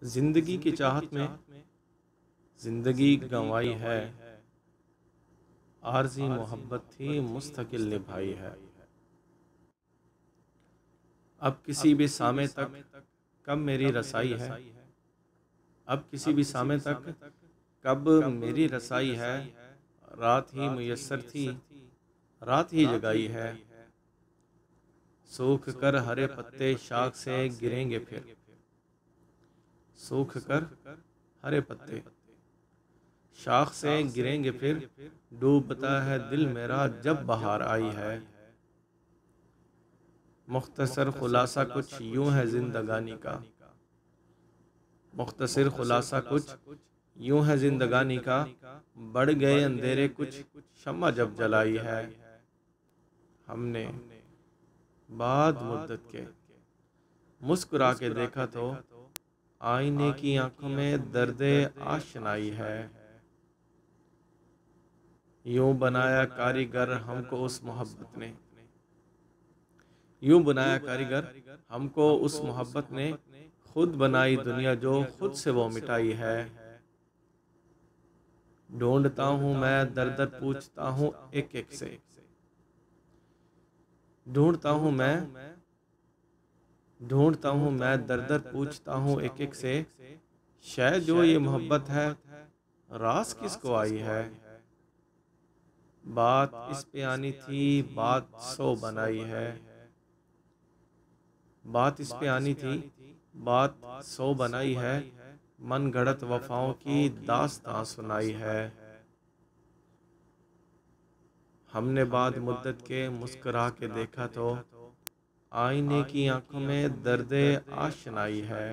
जिंदगी की चाहत में जिंदगी गंवाई है, आरज़ी मोहब्बत थी मुस्तकिल निभाई है। अब किसी भी सामे तक कब मेरी रसाई है, अब किसी भी सामे तक कब मेरी रसाई है। रात ही मुयस्सर थी, रात ही जगाई है। सूख कर हरे पत्ते शाख से गिरेंगे फिर, सूख कर हरे पत्ते शाख से गिरेंगे फिर। डूबता है दिल मेरा जब बहार आई है। मुख्तसर खुलासा कुछ यूं है जिंदगानी का, मुख्तसर खुलासा कुछ यूं है जिंदगानी का। बढ़ गए अंधेरे कुछ शम्मा जब जलाई है। हमने बाद मुद्दत के मुस्कुरा के देखा तो आईने की आंखों में दर्दे आशनाई है। यूं बनाया कारीगर हमको उस मोहब्बत ने, यूं बनाया कारीगर हमको उस मोहब्बत ने। खुद बनाई दुनिया जो खुद से वो मिटाई है। ढूंढता हूँ मैं दर दर पूछता हूँ एक एक से, ढूंढता हूँ मैं ढूंढता हूँ मैं दर दर पूछता हूँ एक एक से। शायद जो ये मोहब्बत है रास किसको आई है। बात इस पे आनी थी, बात सौ बनाई है। बात इस पे आनी थी, बात सौ बनाई है। मन गढ़ंत वफाओं की दास्तां सुनाई है। हमने बाद मुद्दत के मुस्कुरा के देखा तो आईने की आंखों में दर्दे आशनाई है।